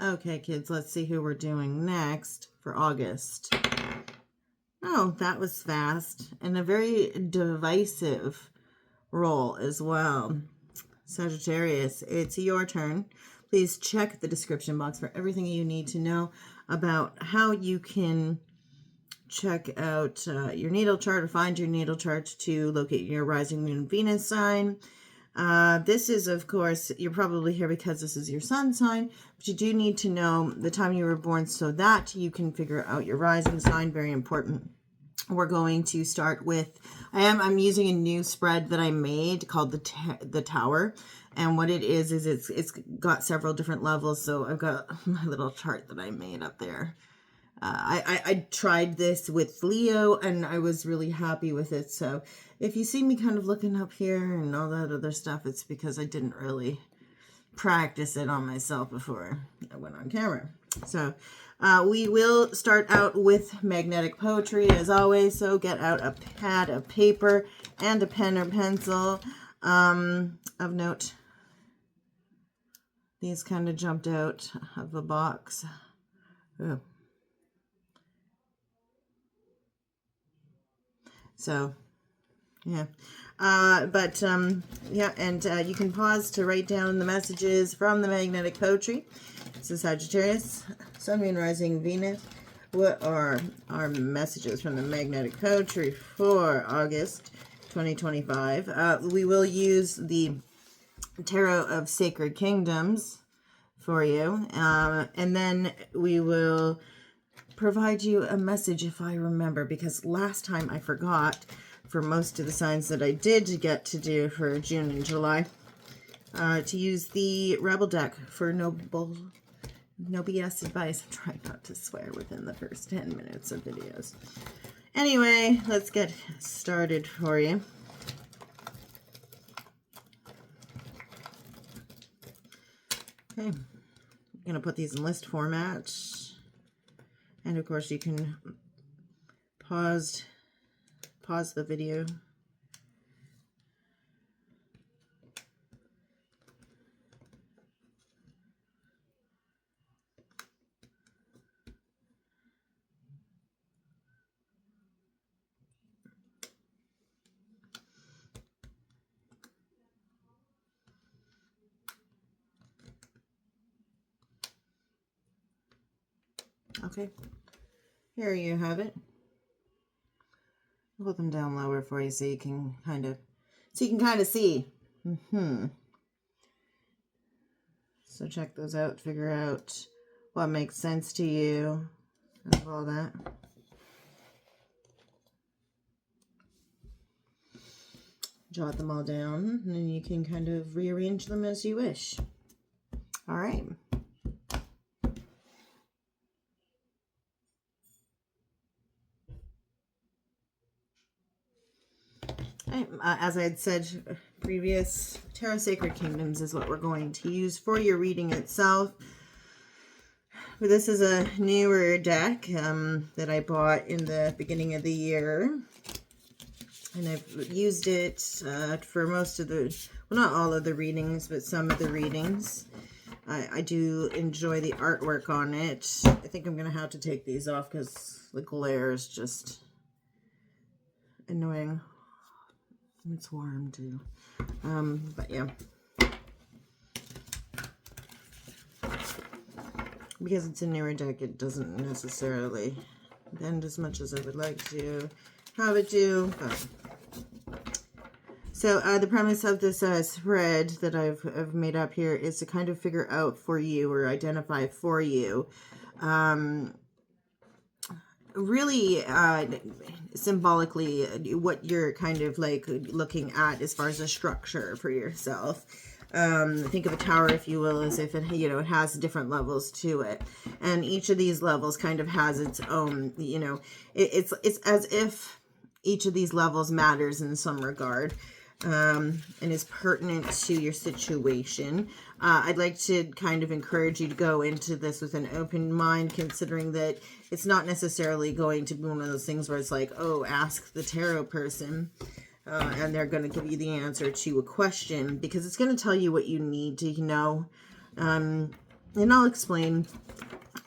Okay, kids, let's see who we're doing next for August. Oh, that was fast. And a very divisive role as well. Sagittarius, it's your turn. Please check the description box for everything you need to know about how you can check out your natal chart or find your natal chart to locate your rising moon Venus sign. This is, of course, you're probably here because this is your sun sign, but you do need to know the time you were born so that you can figure out your rising sign. Very important. We're going to start with, I'm using a new spread that I made called the Tower. And what it is it's got several different levels. So I've got my little chart that I made up there. I tried this with Leo and I was really happy with it. So if you see me kind of looking up here and all that other stuff, it's because I didn't really practice it on myself before I went on camera. So we will start out with magnetic poetry as always. So get out a pad of paper and a pen or pencil. Of note, these kind of jumped out of a box. Ooh. So, yeah. Yeah, and you can pause to write down the messages from the magnetic poetry. So Sagittarius, Sun, Moon, Rising, Venus. What are our messages from the magnetic poetry for August 2025? We will use the Tarot of Sacred Kingdoms for you. And then we will provide you a message if I remember, because last time I forgot for most of the signs that I did get to do for June and July to use the Rebel deck for no BS advice. I'm trying not to swear within the first 10 minutes of videos. Anyway, let's get started for you. Okay, I'm going to put these in list format. And of course you can pause the video. Okay, here you have it. I'll put them down lower for you so you can kind of see. So check those out, figure out what makes sense to you of all that. Jot them all down, and then you can kind of rearrange them as you wish. All right. As I had said previous, Tarot Sacred Kingdoms is what we're going to use for your reading itself. This is a newer deck that I bought in the beginning of the year. And I've used it for most of the, well, not all of the readings, but some of the readings. I do enjoy the artwork on it. I think I'm going to have to take these off because the glare is just annoying. It's warm too. But yeah. Because it's a newer deck, it doesn't necessarily bend as much as I would like to have it do. So the premise of this spread that I've made up here is to kind of figure out for you or identify for you really symbolically what you're kind of like looking at as far as a structure for yourself. Think of a tower, if you will, as if it, it has different levels to it, and each of these levels kind of has its own, it's as if each of these levels matters in some regard, and is pertinent to your situation. I'd like to kind of encourage you to go into this with an open mind, considering that it's not necessarily going to be one of those things where it's like, oh, ask the tarot person, and they're going to give you the answer to a question, because it's going to tell you what you need to know. And I'll explain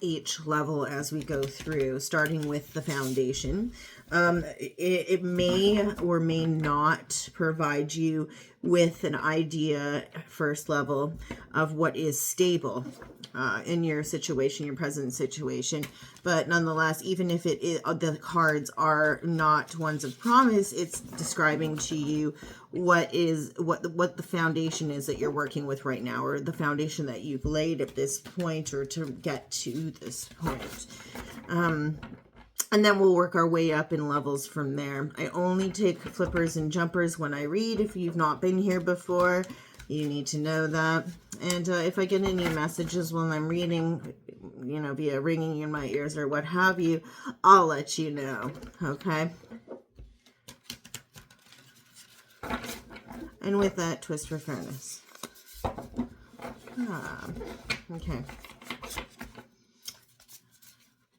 each level as we go through, starting with the foundation. It may or may not provide you with an idea, first level, of what is stable in your situation, your present situation. But nonetheless, even if it is, the cards are not ones of promise, it's describing to you what the foundation is that you're working with right now, or the foundation that you've laid at this point, or to get to this point. And then we'll work our way up in levels from there. I only take flippers and jumpers when I read. If you've not been here before, you need to know that. And if I get any messages when I'm reading, you know, via ringing in my ears or what have you, I'll let you know, okay? And with that, twist for fairness. Okay.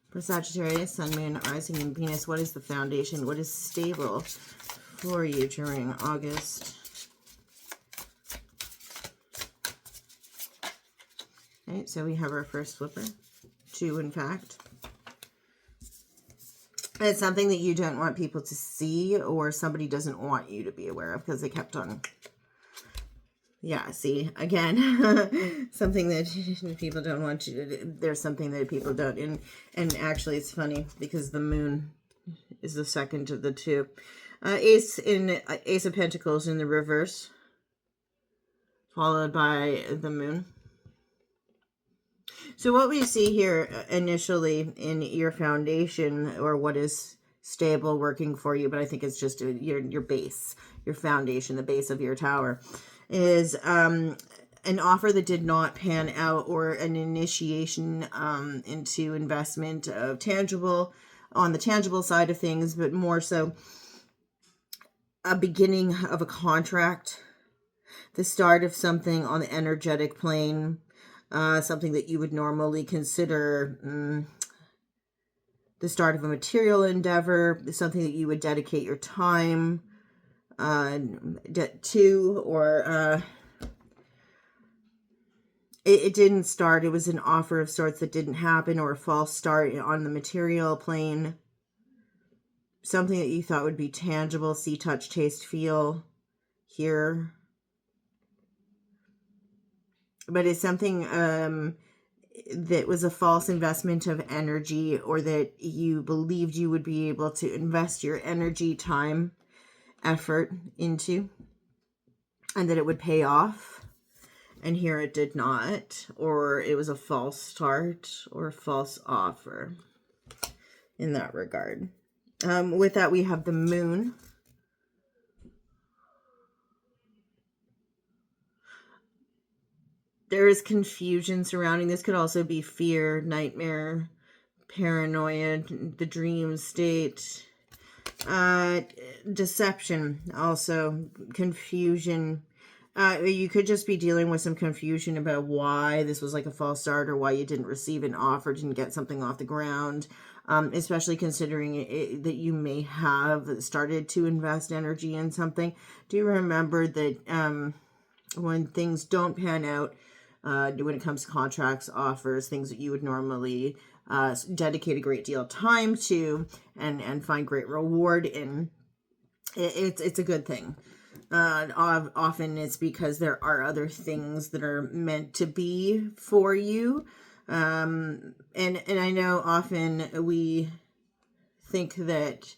For Sagittarius, Sun, Moon, Rising, and Venus, what is the foundation? What is stable for you during August? Okay, so we have our first flipper. 2, in fact. It's something that you don't want people to see, or somebody doesn't want you to be aware of, because they kept on... Yeah, see, again, something that people don't want you to do. There's something that people don't. And actually, it's funny because the moon is the second of the two. Ace of Pentacles in the reverse, followed by the moon. So what we see here initially in your foundation, or what is stable working for you, but I think it's just your base, your foundation, the base of your tower, is an offer that did not pan out, or an initiation into investment of tangible, on the tangible side of things, but more so a beginning of a contract, the start of something on the energetic plane, something that you would normally consider the start of a material endeavor, something that you would dedicate your time to, or it didn't start. It was an offer of sorts that didn't happen, or a false start on the material plane. Something that you thought would be tangible, see, touch, taste, feel, hear. But it's something that was a false investment of energy, or that you believed you would be able to invest your energy, time, effort into, and that it would pay off. And here it did not, or it was a false start or a false offer in that regard. With that, we have the moon. There is confusion surrounding this. Could also be fear, nightmare, paranoia, the dream state, deception, also confusion. You could just be dealing with some confusion about why this was like a false start, or why you didn't receive an offer, didn't get something off the ground, especially considering that you may have started to invest energy in something. Do remember that when things don't pan out, when it comes to contracts, offers, things that you would normally dedicate a great deal of time to and find great reward in, it's a good thing. Often it's because there are other things that are meant to be for you. And I know often we think that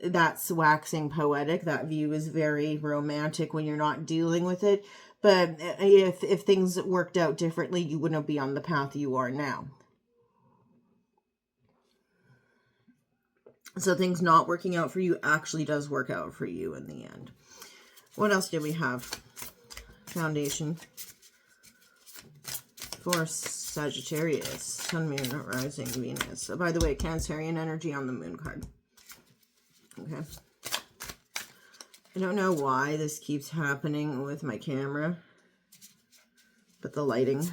that's waxing poetic. That view is very romantic when you're not dealing with it. But if things worked out differently, you wouldn't be on the path you are now. So things not working out for you actually does work out for you in the end. What else do we have? Foundation for Sagittarius, Sun, Moon, Rising, Venus. Oh, by the way, Cancerian energy on the moon card. Okay. I don't know why this keeps happening with my camera, but the lighting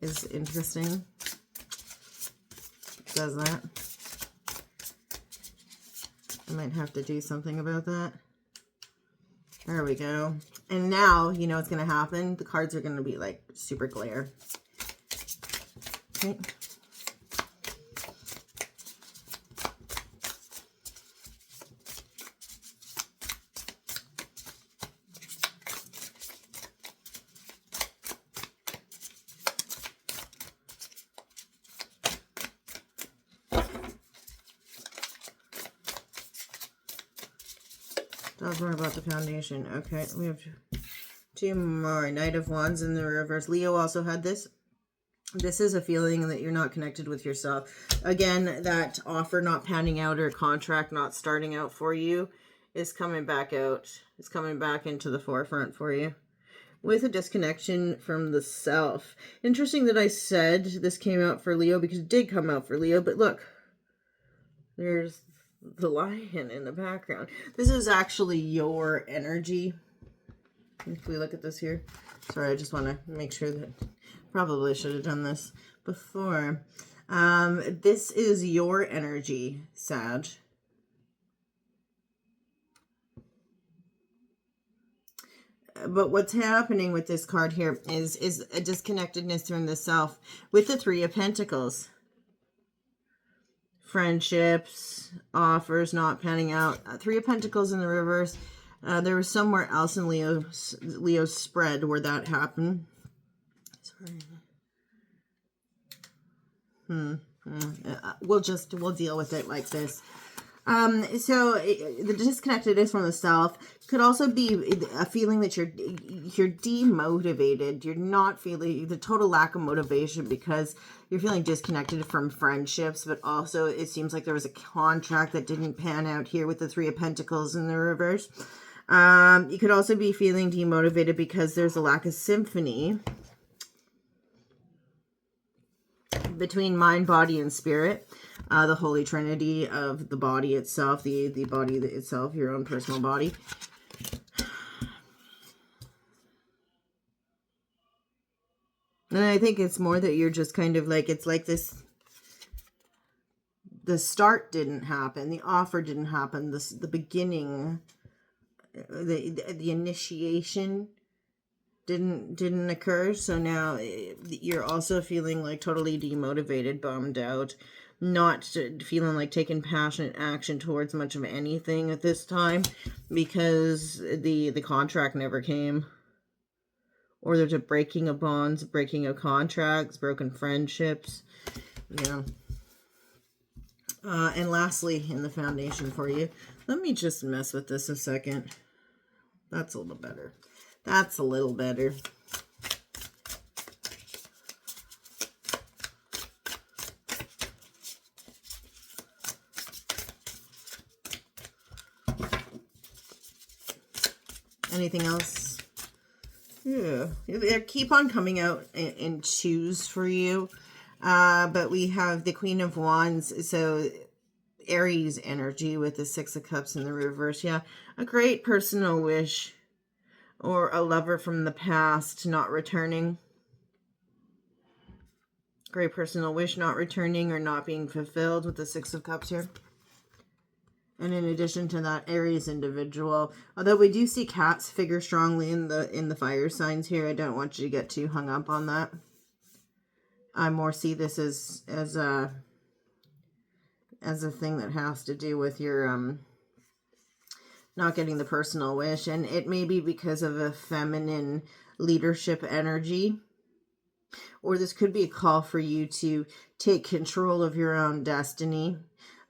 is interesting. It does that. I might have to do something about that. There we go. And now, you know what's going to happen? The cards are going to be like super glare. Okay. Talk more about the foundation. Okay, we have 2 more. Knight of Wands in the reverse. Leo also had this. This is a feeling that you're not connected with yourself. Again, that offer not panning out or contract not starting out for you is coming back out. It's coming back into the forefront for you. With a disconnection from the self. Interesting that I said this came out for Leo because it did come out for Leo. But look, there's the lion in the background. This is actually your energy. If we look at this here. Sorry, I just want to make sure that probably should have done this before. This is your energy, Sag. But what's happening with this card here is a disconnectedness from the self with the 3 of Pentacles. Friendships, offers not panning out. 3 of Pentacles in the reverse. There was somewhere else in Leo's spread where that happened. Sorry. We'll deal with it like this. So the disconnected is from the self. Could also be a feeling that you're demotivated. You're not feeling the total lack of motivation because you're feeling disconnected from friendships, but also it seems like there was a contract that didn't pan out here with the 3 of Pentacles in the reverse. You could also be feeling demotivated because there's a lack of symphony between mind, body, and spirit. The Holy Trinity of the body itself, the body itself, your own personal body. And I think it's more that you're just kind of like, it's like this, the start didn't happen, the offer didn't happen, the beginning, the initiation didn't occur. So now you're also feeling like totally demotivated, bummed out, not feeling like taking passionate action towards much of anything at this time because the contract never came. Or there's a breaking of bonds, breaking of contracts, broken friendships. Yeah. And lastly, in the foundation for you, let me just mess with this a second. That's a little better. That's a little better. Anything else? Yeah, they keep on coming out in twos for you. But we have the Queen of Wands, so Aries energy with the 6 of Cups in the reverse. Yeah, a great personal wish or a lover from the past not returning. Great personal wish not returning or not being fulfilled with the 6 of Cups here. And in addition to that, Aries individual, although we do see cats figure strongly in the fire signs here, I don't want you to get too hung up on that. I more see this as a thing that has to do with your not getting the personal wish, and it may be because of a feminine leadership energy, or this could be a call for you to take control of your own destiny.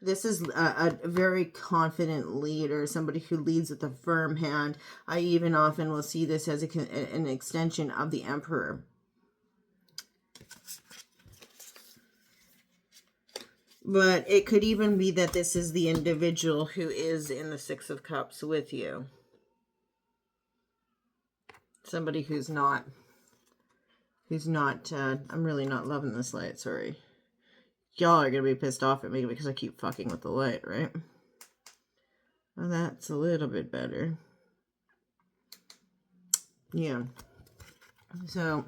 This is a very confident leader, somebody who leads with a firm hand. I even often will see this as an extension of the Emperor. But it could even be that this is the individual who is in the 6 of Cups with you. Somebody who's not, I'm really not loving this light, sorry. Y'all are going to be pissed off at me because I keep fucking with the light, right? Well, that's a little bit better. Yeah. So,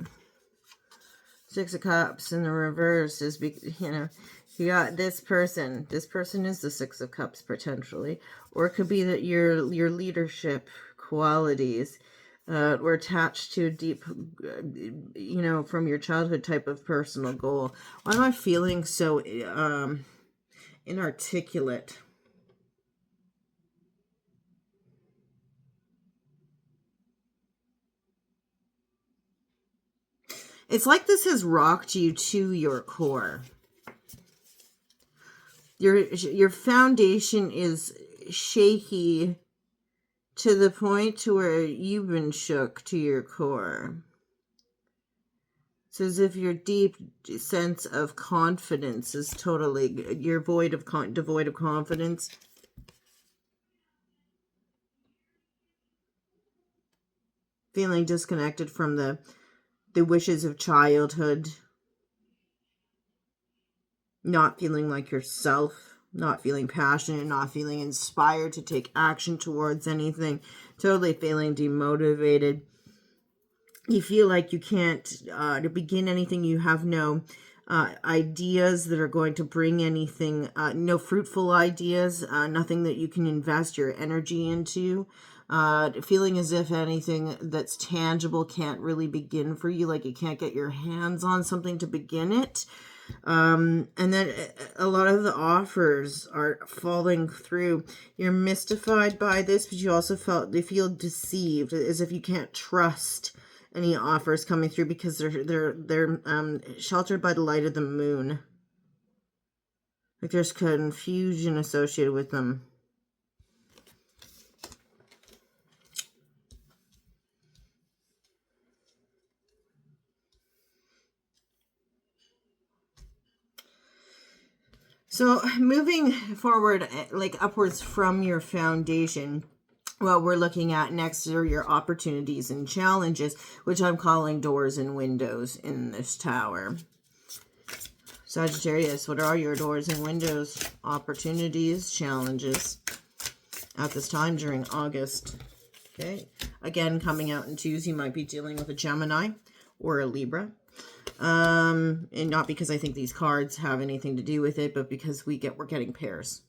6 of Cups in the reverse is, you got this person. This person is the 6 of Cups, potentially. Or it could be that your leadership qualities We're attached to a deep, from your childhood type of personal goal. Why am I feeling so inarticulate? It's like this has rocked you to your core. Your foundation is shaky to the point to where you've been shook to your core. It's as if your deep sense of confidence is totally, you're devoid of confidence. Feeling disconnected from the wishes of childhood. Not feeling like yourself. Not feeling passionate. Not feeling inspired to take action towards anything. Totally feeling demotivated. You feel like you can't to begin anything. You have no ideas that are going to bring anything, no fruitful ideas, nothing that you can invest your energy into. Feeling as if anything that's tangible can't really begin for you, like you can't get your hands on something to begin it. And then a lot of the offers are falling through. You're mystified by this, but you also feel deceived, as if you can't trust any offers coming through because they're sheltered by the light of the moon. Like there's confusion associated with them. So moving forward, like upwards from your foundation, what we're looking at next are your opportunities and challenges, which I'm calling doors and windows in this tower. Sagittarius, what are your doors and windows, opportunities, challenges at this time during August? Okay. Again, coming out in twos, you might be dealing with a Gemini or a Libra. And not because I think these cards have anything to do with it, but because we're getting pairs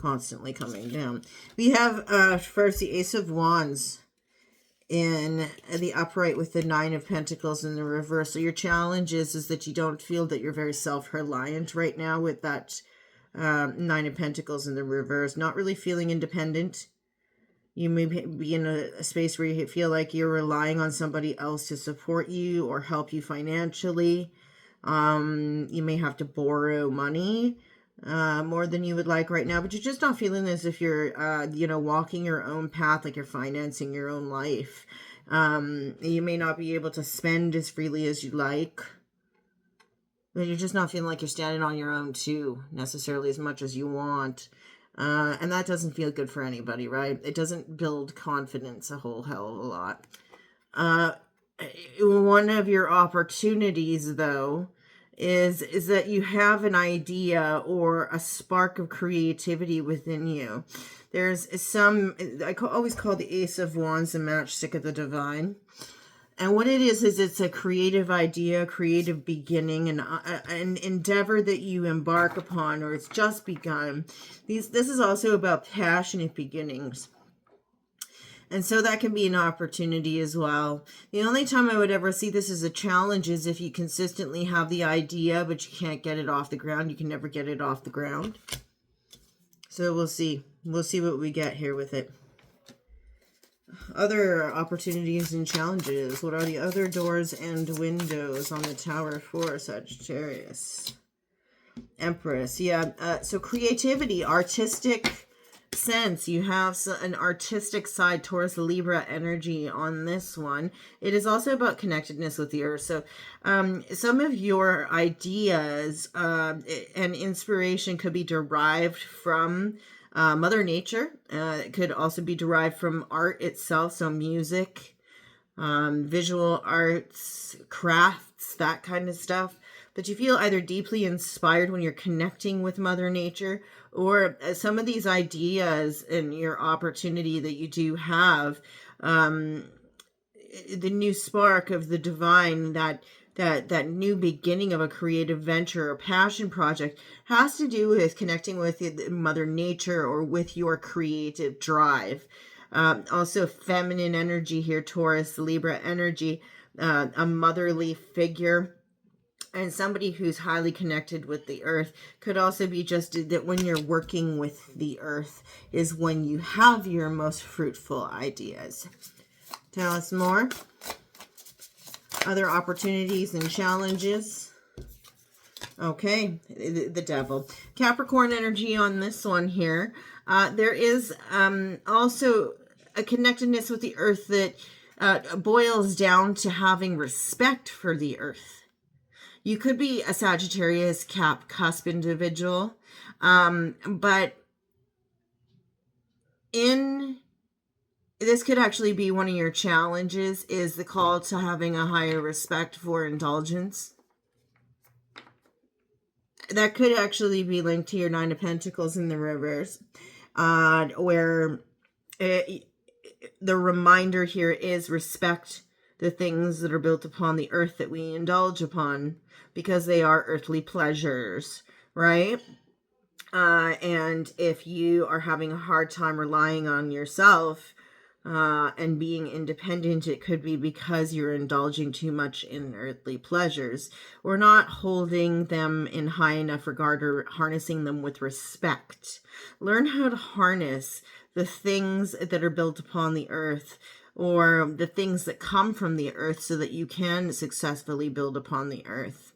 constantly coming down. We have first the Ace of Wands in the upright with the Nine of Pentacles in the reverse. So your challenge is that you don't feel that you're very self-reliant right now with that Nine of Pentacles in the reverse. Not really feeling independent. You may be in a space where you feel like you're relying on somebody else to support you or help you financially. You may have to borrow money more than you would like right now, but you're just not feeling as if you're, walking your own path, like you're financing your own life. You may not be able to spend as freely as you like, but you're just not feeling like you're standing on your own too, necessarily as much as you want. And that doesn't feel good for anybody, right? It doesn't build confidence a whole hell of a lot. One of your opportunities, though, is that you have an idea or a spark of creativity within you. There's I always call the Ace of Wands the matchstick of the divine. And what it is it's a creative idea, creative beginning, and an endeavor that you embark upon, or it's just begun. This is also about passionate beginnings. And so that can be an opportunity as well. The only time I would ever see this as a challenge is if you consistently have the idea, but you can't get it off the ground. You can never get it off the ground. So we'll see. We'll see what we get here with it. Other opportunities and challenges. What are the other doors and windows on the tower for Sagittarius? Empress. Yeah. So creativity, artistic sense. You have an artistic side towards the Libra energy on this one. It is also about connectedness with the earth. So some of your ideas and inspiration could be derived from Mother Nature. It could also be derived from art itself, so music, visual arts, crafts, that kind of stuff. But you feel either deeply inspired when you're connecting with Mother Nature, or some of these ideas and your opportunity that you do have, the new spark of the divine, that new beginning of a creative venture or passion project has to do with connecting with Mother Nature or with your creative drive. Also feminine energy here, Taurus, Libra energy, a motherly figure, and somebody who's highly connected with the earth. Could also be just that when you're working with the earth is when you have your most fruitful ideas. Tell us more. Other opportunities and challenges. Okay, the devil. Capricorn energy on this one here. There is also a connectedness with the earth that boils down to having respect for the earth. You could be a Sagittarius cap cusp individual, but this could actually be one of your challenges, is the call to having a higher respect for indulgence. That could actually be linked to your Nine of Pentacles in the reverse, where the reminder here is respect the things that are built upon the earth that we indulge upon, because they are earthly pleasures, right? And if you are having a hard time relying on yourself and being independent, it could be because you're indulging too much in earthly pleasures, or not holding them in high enough regard, or harnessing them with respect. Learn how to harness the things that are built upon the earth, or the things that come from the earth, so that you can successfully build upon the earth.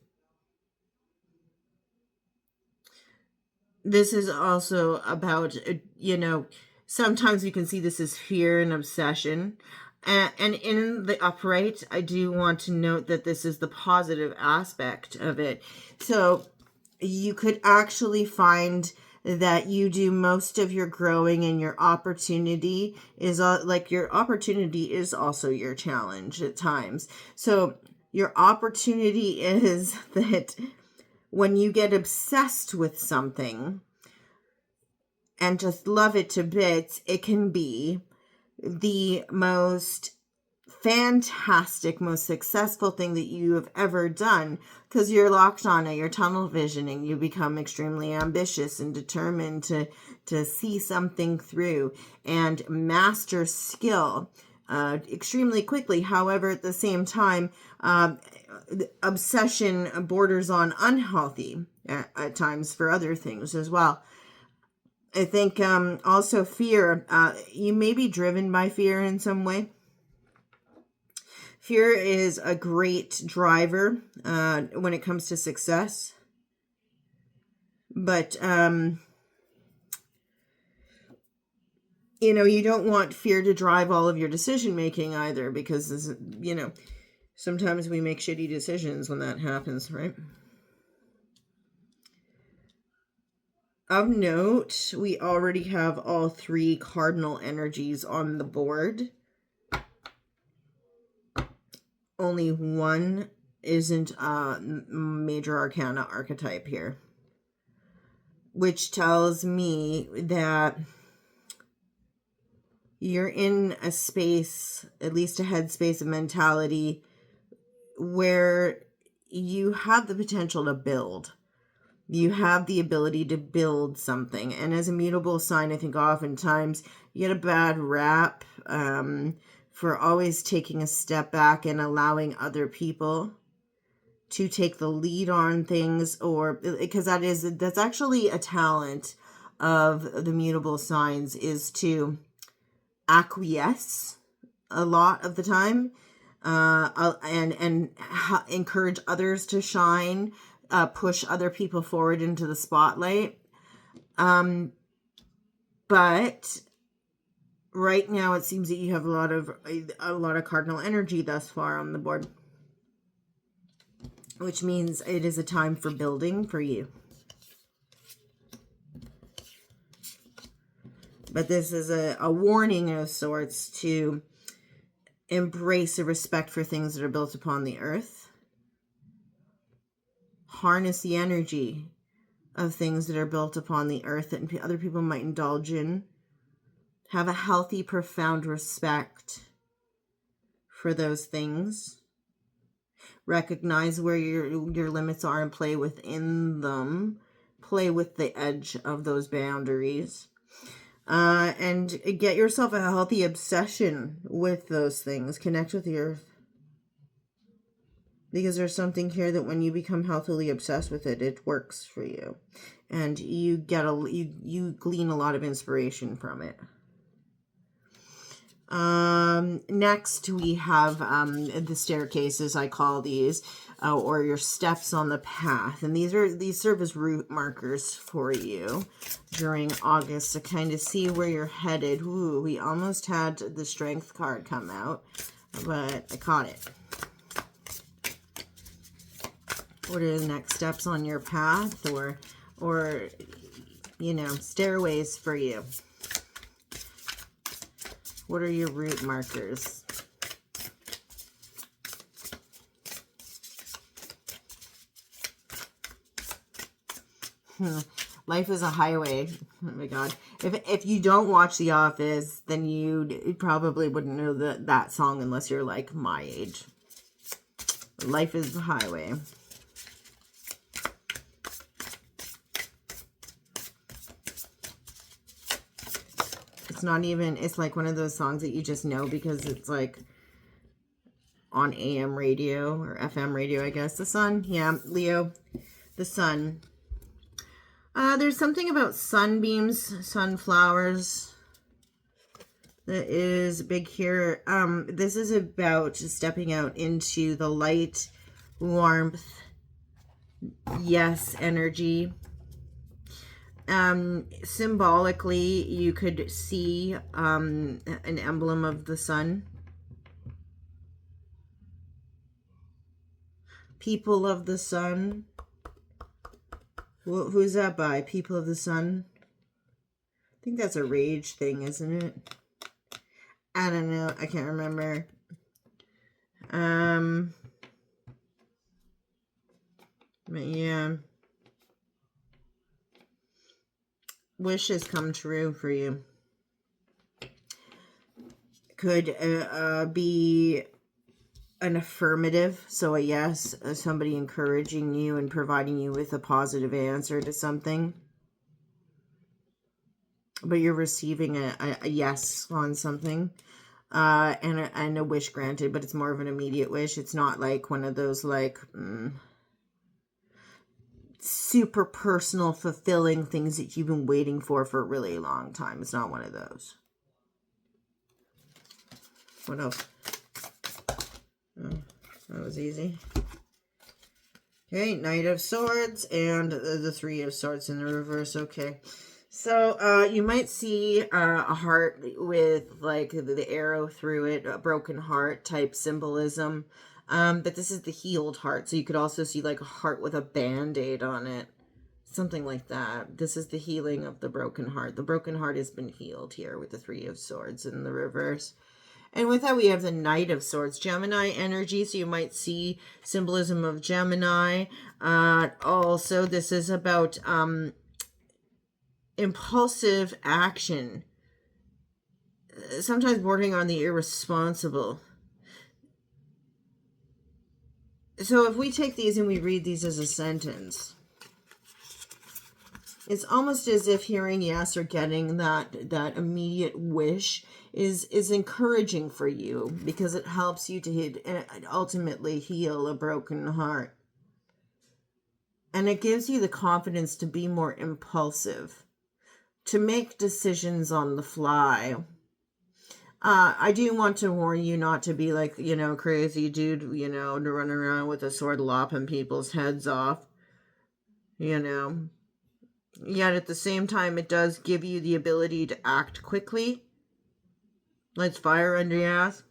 This is also about, sometimes you can see this as fear and obsession. And in the upright, I do want to note that this is the positive aspect of it. So you could actually find that you do most of your growing, and your opportunity is your opportunity is also your challenge at times. So your opportunity is that when you get obsessed with something and just love it to bits, it can be the most fantastic, most successful thing that you have ever done, because you're locked on it, you're tunnel visioning, you become extremely ambitious and determined to see something through and master skill extremely quickly. However, at the same time, obsession borders on unhealthy at times for other things as well. I think also fear, you may be driven by fear in some way. Fear is a great driver when it comes to success. But, you don't want fear to drive all of your decision making either, because, sometimes we make shitty decisions when that happens, right? Of note, we already have all three cardinal energies on the board. Only one isn't a major arcana archetype here, which tells me that you're in a space, at least a headspace of mentality, where you have the potential to build. You have the ability to build something. And as a mutable sign, I think oftentimes you get a bad rap for always taking a step back and allowing other people to take the lead on things, or because that's actually a talent of the mutable signs, is to acquiesce a lot of the time, and encourage others to shine, push other people forward into the spotlight. But right now it seems that you have a lot of cardinal energy thus far on the board, which means it is a time for building for you. But this is a warning of sorts to embrace a respect for things that are built upon the earth. Harness the energy of things that are built upon the earth that other people might indulge in. Have a healthy, profound respect for those things. Recognize where your limits are and play within them. Play with the edge of those boundaries. And get yourself a healthy obsession with those things. Connect with the earth. Because there's something here that when you become healthily obsessed with it, it works for you. And you get you glean a lot of inspiration from it. Next we have the staircases, I call these, or your steps on the path. And these serve as route markers for you during August to kind of see where you're headed. Ooh, we almost had the strength card come out, but I caught it. What are the next steps on your path, or you know, stairways for you? What are your route markers? Life is a highway. Oh my God. If you don't watch The Office, then you probably wouldn't know that song unless you're like my age. Life is the highway. It's not even, it's like one of those songs that you just know because it's like on AM radio or FM radio, I guess. The sun, yeah, Leo, the sun. There's something about sunbeams, sunflowers that is big here. This is about stepping out into the light, warmth, yes, energy. Symbolically, you could see an emblem of the sun. People of the Sun. Who's that by? People of the Sun? I think that's a Rage thing, isn't it? I don't know. I can't remember. But yeah. Wishes come true for you. Could be an affirmative, so a yes, somebody encouraging you and providing you with a positive answer to something. But you're receiving a yes on something. And a wish granted, but it's more of an immediate wish. It's not like one of those like super personal, fulfilling things that you've been waiting for a really long time. It's not one of those. What else? Oh, that was easy. Okay, Knight of Swords and the Three of Swords in the reverse. Okay. So you might see a heart with like the arrow through it, a broken heart type symbolism. But this is the healed heart. So you could also see like a heart with a band-aid on it. Something like that. This is the healing of the broken heart. The broken heart has been healed here with the Three of Swords in the reverse. And with that, we have the Knight of Swords, Gemini energy. So you might see symbolism of Gemini. Also, this is about impulsive action, sometimes bordering on the irresponsible. So if we take these and we read these as a sentence, it's almost as if hearing yes or getting that immediate wish is encouraging for you, because it helps you to ultimately heal a broken heart. And it gives you the confidence to be more impulsive, to make decisions on the fly. I do want to warn you not to be like, crazy dude, to run around with a sword lopping people's heads off, Yet at the same time, it does give you the ability to act quickly. Lights fire under your ass.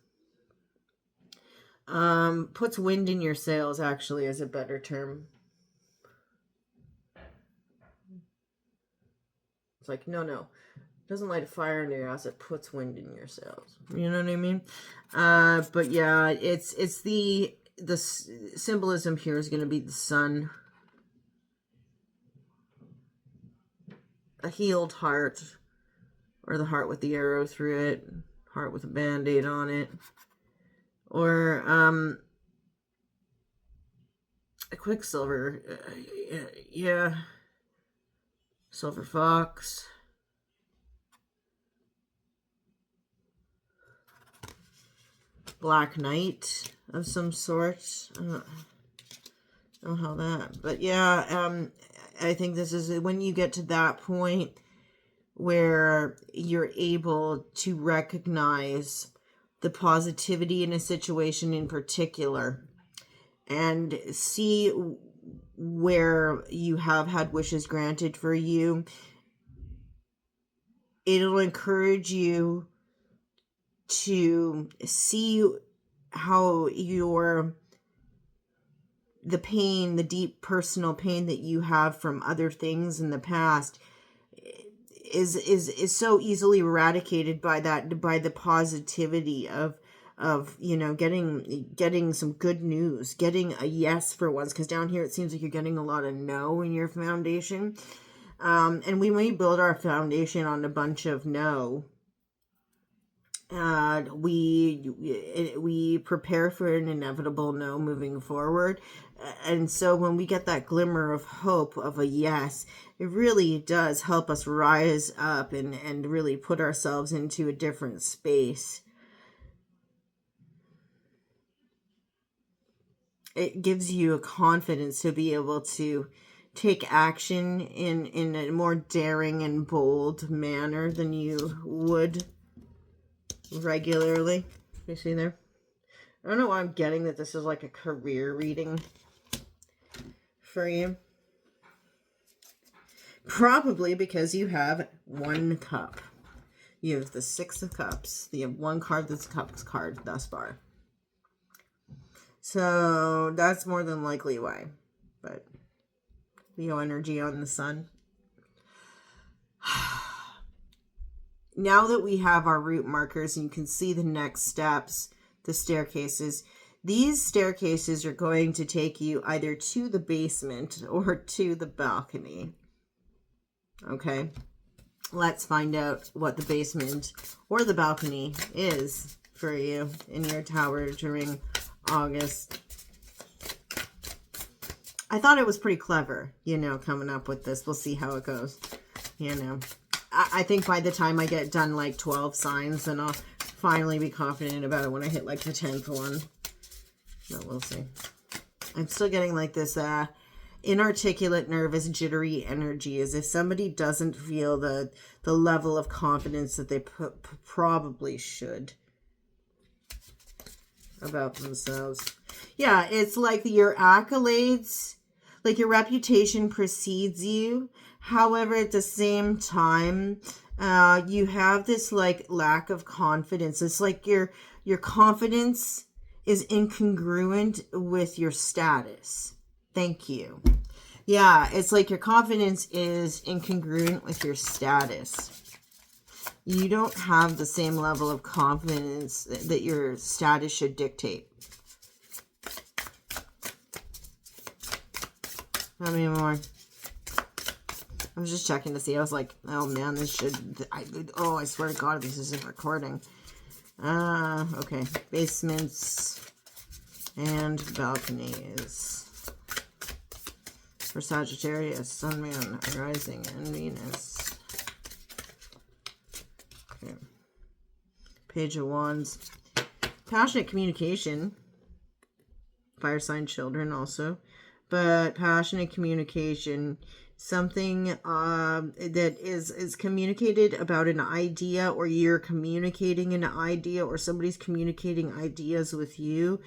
Puts wind in your sails, actually, is a better term. It's like, no. It doesn't light a fire under your ass, it puts wind in your sails. You know what I mean? But yeah, it's the symbolism here is going to be the sun. A healed heart, or the heart with the arrow through it, heart with a band-aid on it, or a Quicksilver, yeah, Silver Fox, Black Knight of some sort. I don't know how that, but yeah, I think this is when you get to that point where you're able to recognize the positivity in a situation in particular and see where you have had wishes granted for you. It'll encourage you to see how the pain, the deep personal pain that you have from other things in the past is so easily eradicated by the positivity of getting some good news, getting a yes for once, because down here it seems like you're getting a lot of no in your foundation. And we may build our foundation on a bunch of no. We prepare for an inevitable no moving forward. And so when we get that glimmer of hope of a yes, it really does help us rise up and really put ourselves into a different space. It gives you a confidence to be able to take action in a more daring and bold manner than you would regularly. You see there? I don't know why I'm getting that this is like a career reading for you. Probably because you have one cup. You have the Six of Cups. You have one card that's a Cups card thus far. So that's more than likely why. But Leo energy on the sun. Now that we have our route markers and you can see the next steps, the staircases, these staircases are going to take you either to the basement or to the balcony. Okay, let's find out what the basement or the balcony is for you in your tower during August. I thought it was pretty clever, coming up with this. We'll see how it goes, I think by the time I get done like 12 signs, then I'll finally be confident about it when I hit like the 10th one. But we'll see. I'm still getting like this inarticulate, nervous, jittery energy, as if somebody doesn't feel the level of confidence that they probably should about themselves. Yeah, it's like your accolades, like your reputation precedes you. However, at the same time, you have this like lack of confidence. It's like your confidence is incongruent with your status. Thank you. Yeah, it's like your confidence is incongruent with your status. You don't have the same level of confidence that your status should dictate. How many more? I was just checking to see. I was like, oh man, this should... I swear to God, this isn't recording. Okay. Basements and balconies. For Sagittarius, Sun, Moon, Rising, and Venus. Okay. Page of Wands. Passionate communication. Fire sign children also. But passionate communication... something that is communicated about an idea, or you're communicating an idea, or somebody's communicating ideas with you.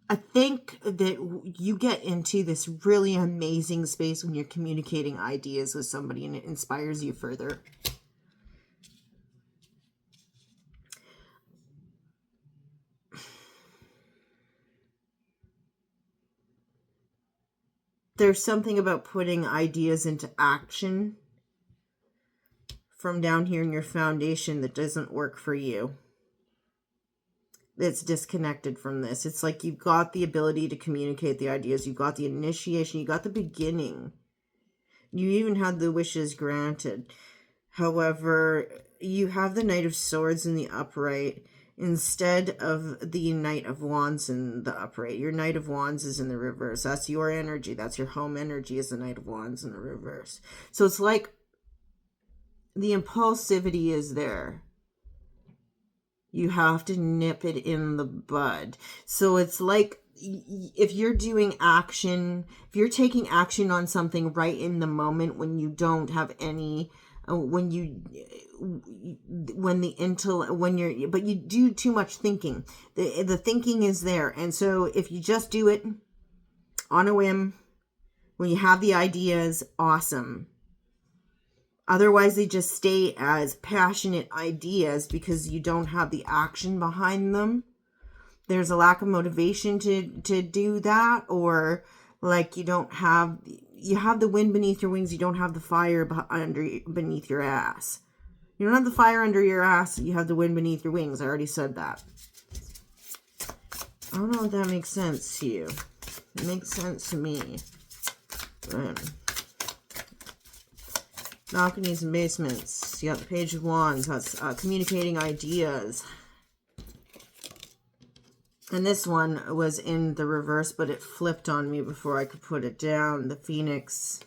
I think that you get into this really amazing space when you're communicating ideas with somebody, and it inspires you further. There's something about putting ideas into action from down here in your foundation that doesn't work for you. It's disconnected from this. It's like you've got the ability to communicate the ideas. You've got the initiation. You got the beginning. You even had the wishes granted. However, you have the Knight of Swords in the upright instead of the Knight of Wands in the upright. Your Knight of Wands is in the reverse. That's your energy. That's your home energy, is the Knight of Wands in the reverse. So it's like the impulsivity is there. You have to nip it in the bud. So it's like, if you're doing action, if you're taking action on something right in the moment when you don't have any, when you're, but you do too much thinking. The thinking is there. And so if you just do it on a whim, when you have the ideas, awesome. Otherwise, they just stay as passionate ideas because you don't have the action behind them. There's a lack of motivation to do that, or like you have the wind beneath your wings, you don't have the fire beneath your ass. You don't have the fire under your ass, you have the wind beneath your wings. I already said that. I don't know if that makes sense to you. It makes sense to me. Balconies and basements. You got the Page of Wands. That's communicating ideas. And this one was in the reverse, but it flipped on me before I could put it down. The Phoenix.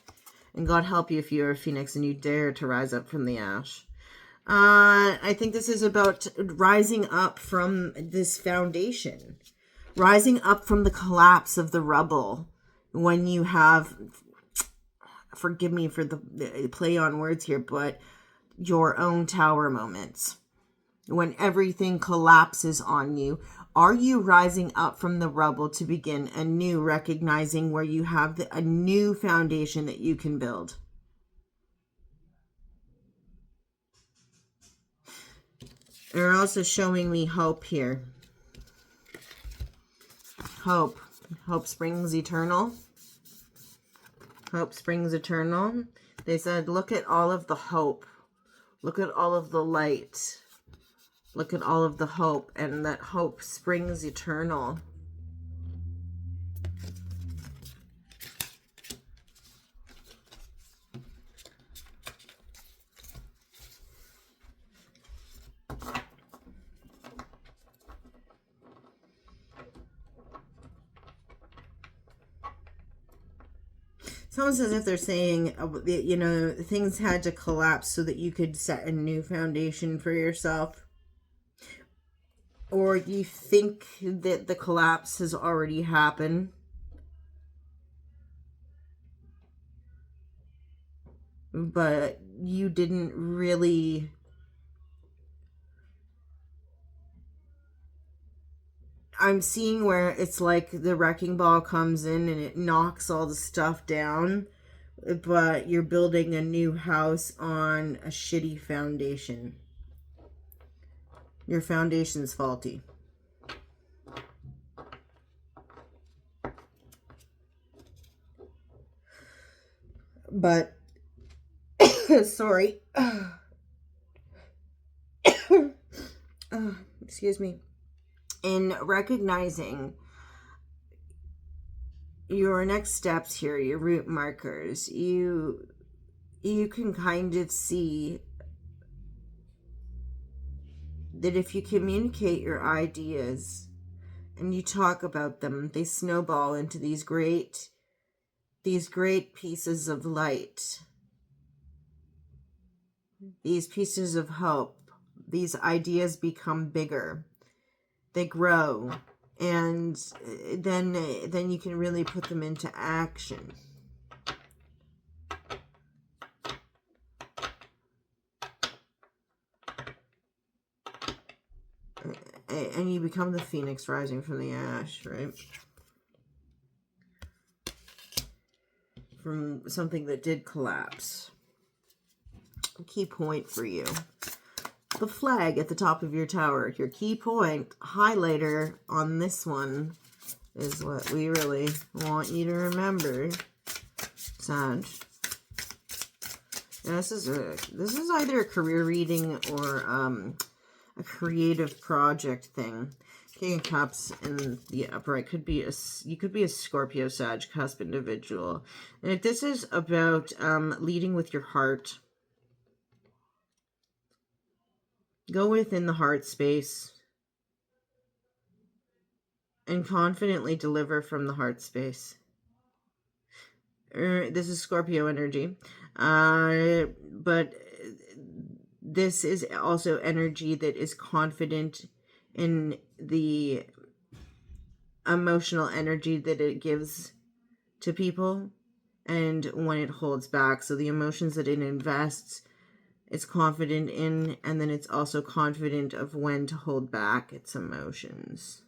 And God help you if you're a Phoenix and you dare to rise up from the ash. I think this is about rising up from this foundation. Rising up from the collapse of the rubble. When you have, forgive me for the play on words here, but your own tower moments. When everything collapses on you, are you rising up from the rubble to begin anew, recognizing where you have a new foundation that you can build? They're also showing me hope here. Hope. Hope springs eternal. Hope springs eternal. They said, look at all of the hope. Look at all of the light. Look at all of the hope. And that hope springs eternal. It's almost as if they're saying, you know, things had to collapse so that you could set a new foundation for yourself. Or you think that the collapse has already happened. But you didn't really... I'm seeing where it's like the wrecking ball comes in and it knocks all the stuff down, but you're building a new house on a shitty foundation. Your foundation's faulty. But, sorry. Excuse me. In recognizing your next steps here, your root markers, you can kind of see that if you communicate your ideas and you talk about them, they snowball into these great pieces of light, these pieces of hope. These ideas become bigger. They grow, and then you can really put them into action. And you become the phoenix rising from the ash, right? From something that did collapse. A key point for you. The flag at the top of your tower, your key point highlighter on this one, is what we really want you to remember, Sag. Yeah, this is either a career reading or a creative project thing. King of Cups in the upright you could be a Scorpio, Sag, cusp individual. And if this is about leading with your heart. Go within the heart space and confidently deliver from the heart space. This is Scorpio energy. But this is also energy that is confident in the emotional energy that it gives to people and when it holds back. So the emotions that it invests, it's confident in, and then it's also confident of when to hold back its emotions.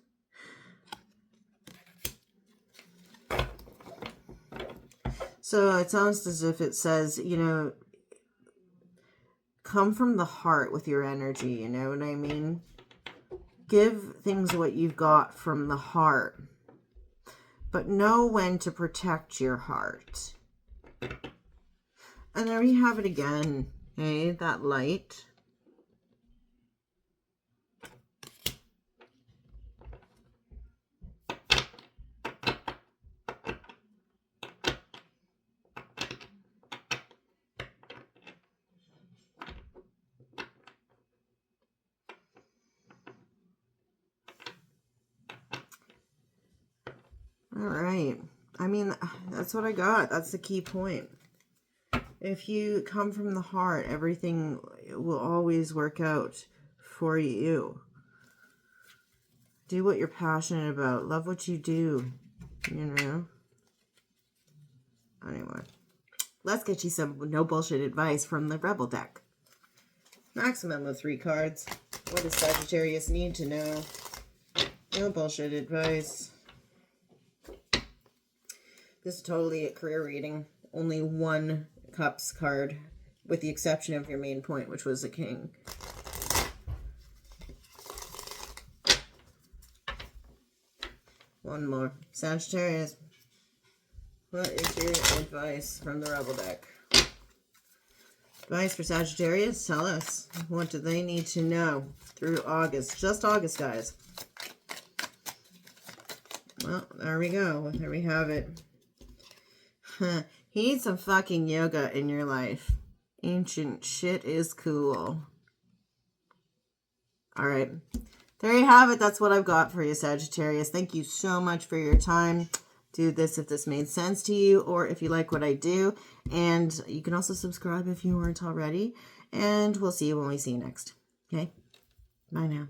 So it's almost as if it says, you know, come from the heart with your energy, you know what I mean? Give things what you've got from the heart, but know when to protect your heart. And there you have it again, okay? That light. All right. I mean, that's what I got. That's the key point. If you come from the heart, everything will always work out for you. Do what you're passionate about. Love what you do, you know? Anyway, let's get you some no bullshit advice from the Rebel deck. Maximum of 3 cards. What does Sagittarius need to know? No bullshit advice. This is totally a career reading. Only 1 Cups card, with the exception of your main point, which was the King. One more. Sagittarius, what is your advice from the Rebel deck? Advice for Sagittarius? Tell us. What do they need to know through August? Just August, guys. Well, there we go. There we have it. You need some fucking yoga in your life. Ancient shit is cool. All right. There you have it. That's what I've got for you, Sagittarius. Thank you so much for your time. Do this if this made sense to you, or if you like what I do. And you can also subscribe if you weren't already. And we'll see you when we see you next. Okay? Bye now.